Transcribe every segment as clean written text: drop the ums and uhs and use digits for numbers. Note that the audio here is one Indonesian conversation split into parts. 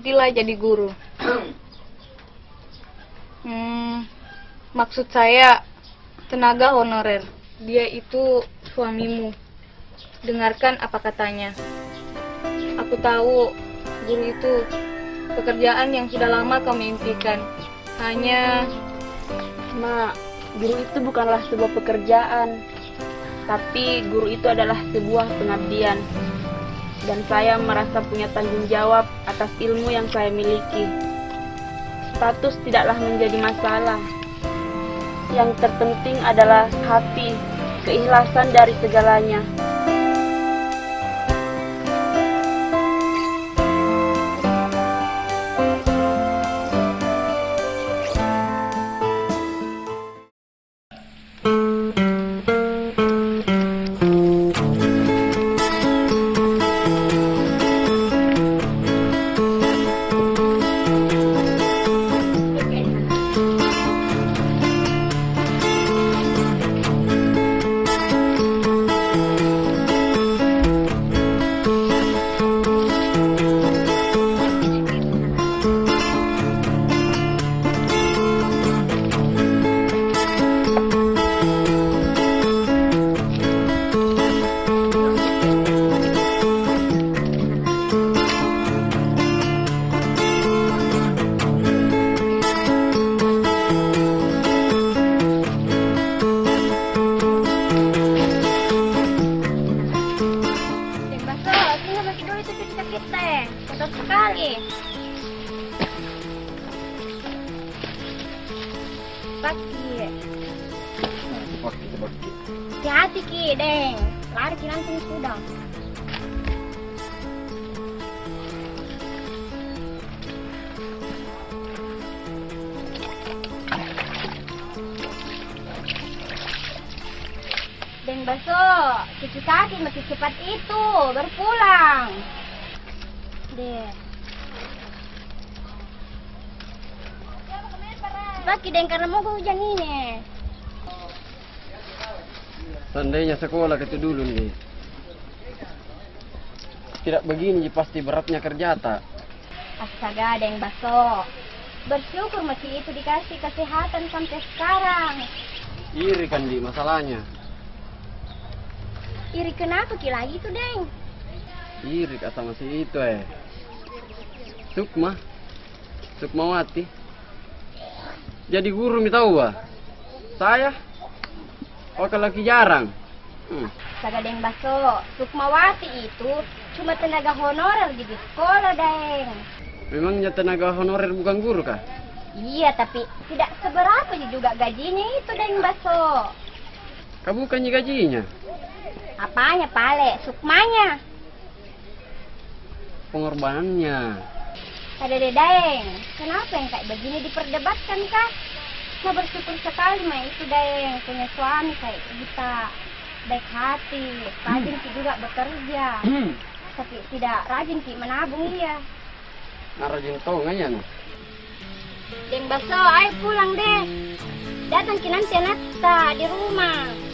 berhentilah jadi guru. Maksud saya tenaga honorer. Dia itu suamimu. Dengarkan apa katanya. Aku tahu guru itu pekerjaan yang sudah lama kamu impikan. Hanya... Mak, guru itu bukanlah sebuah pekerjaan, tapi guru itu adalah sebuah pengabdian. Dan saya merasa punya tanggung jawab atas ilmu yang saya miliki. Status tidaklah menjadi masalah. Yang terpenting adalah hati, keikhlasan dari segalanya. Hati-hati Ki, Deng. Lari Ki nanti sudah. Deng Baso, cuci kaki masih cepat itu, berpulang. Deh. Lagi Deng karena mau hujan ini. Seandainya sekolah itu dulu nih, tidak begini pasti beratnya kerja tak. Astaga, Deng Baso. Bersyukur masih itu dikasih kesehatan sampai sekarang. Iri kan di masalahnya. Iri kenapa Ki lagi tuh, Deng? Iri kata masih itu Sukmawati. Jadi guru mi tahu bah. Saya laki jarang. Astaga, Deng Baso. Sukmawati itu cuma tenaga honorer di sekolah, Deng. Memangnya tenaga honorer bukan guru kah? Iya, tapi tidak seberapa juga gajinya itu, Deng Baso. Kamu bukannya gajinya? Apanya, Pale? Sukmanya. Pengorbanannya. Ada Deng. Kenapa yang kayak begini diperdebatkan, kah? Saya bersyukur sekali mah itu, Deng. Punya suami kayak kita. Baik hati. Rajin Ki juga bekerja. Tapi tidak rajin Ki menabung dia. Nah, rajin tahu nggak no? Deng Baso, ayo pulang deh. Datang Ki nanti Nata di rumah.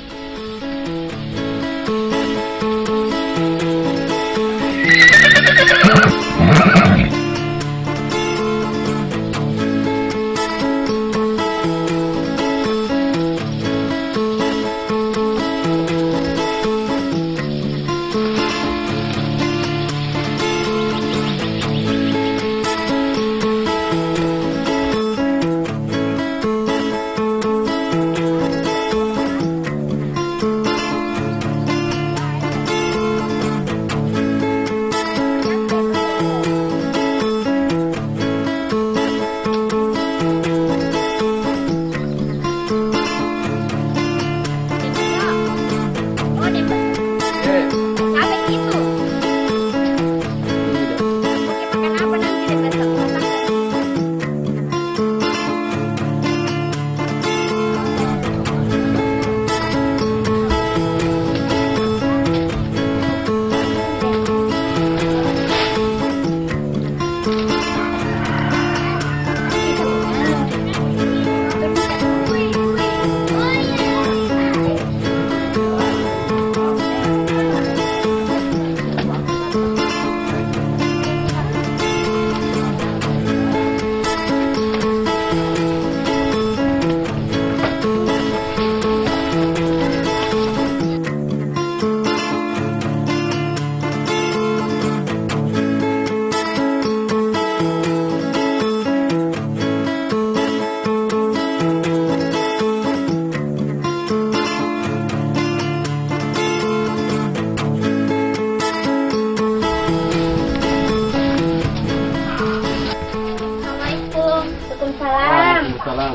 Waalaikumsalam. Waalaikumsalam.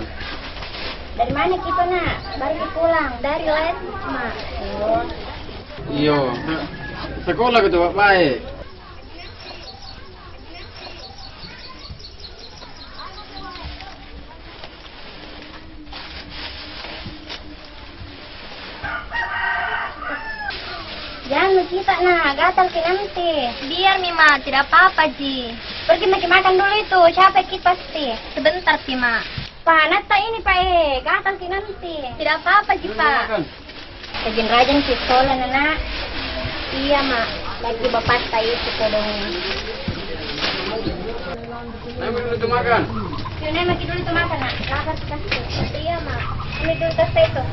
Dari mana kita nak? Baru pulang dari les, mak. Oh. Iyo, sekolah gitu Pak baik. Jangan kita nak, gatal ke nanti. Biar Mima, tidak apa-apa Ji. Pergi makan dulu itu, capek kita pasti. Sebentar Pima. Panas tak ini Pak gatal ke nanti. Tidak apa-apa Ji Pak. Makan. Rajin-rajin ke sekolah nak. Iya mak, lagi bapak tak itu kodongnya. Ayo dulu tuh makan. Yaudah makan dulu itu makan nak, lapar kasih. Iya mak, ini dulu tas itu.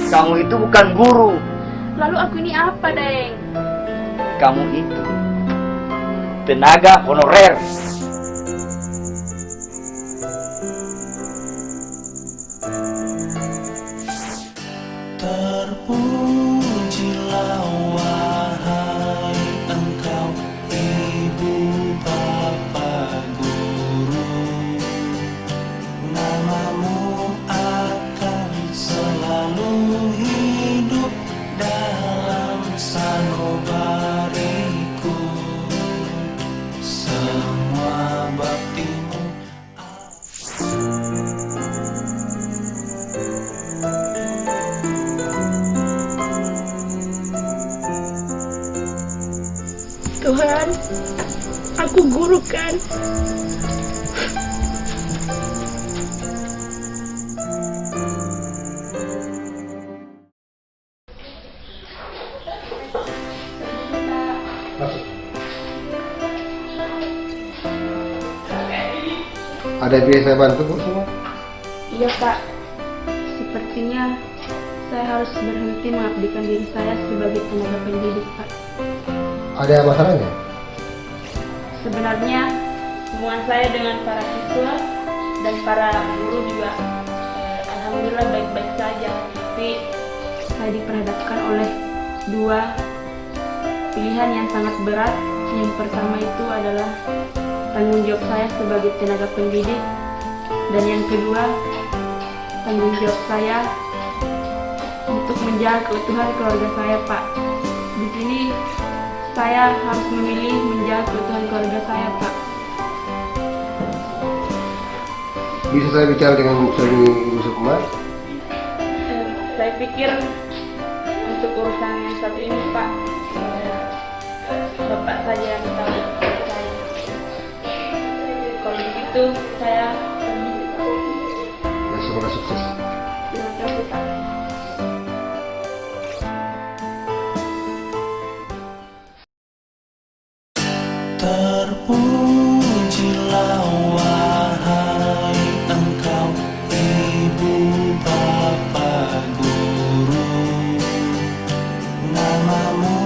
Kamu itu bukan guru. Lalu aku ini apa, Deng? Kamu itu tenaga honorer. Terpujilah wahai engkau ibu bapa guru, namamu akan selalu hidup dalam sanubariku, semua baktimu. Tuhan, aku guru kan? Ada yang bisa saya bantu Bu semua? Iya Pak, sepertinya saya harus berhenti mengabdikan diri saya sebagai tenaga pendidik Pak. Ada masalahnya? Sebenarnya hubungan saya dengan para siswa dan para guru juga alhamdulillah baik-baik saja. Tapi saya diperhadapkan oleh dua pilihan yang sangat berat. Yang pertama itu adalah tanggung jawab saya sebagai tenaga pendidik, dan yang kedua tanggung jawab saya untuk menjaga keutuhan keluarga saya Pak. Di sini saya harus memilih menjaga keutuhan keluarga saya Pak. Bisa saya bicara dengan suami Ibu Sukma? Saya pikir untuk urusan yang satu ini Pak, Bapak saja yang tahu saya. Kalau begitu saya pergi. Ya, semoga sukses. Terima kasih Pak. Terpujilah wahai engkau ibu bapa guru, namamu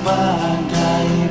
sebagai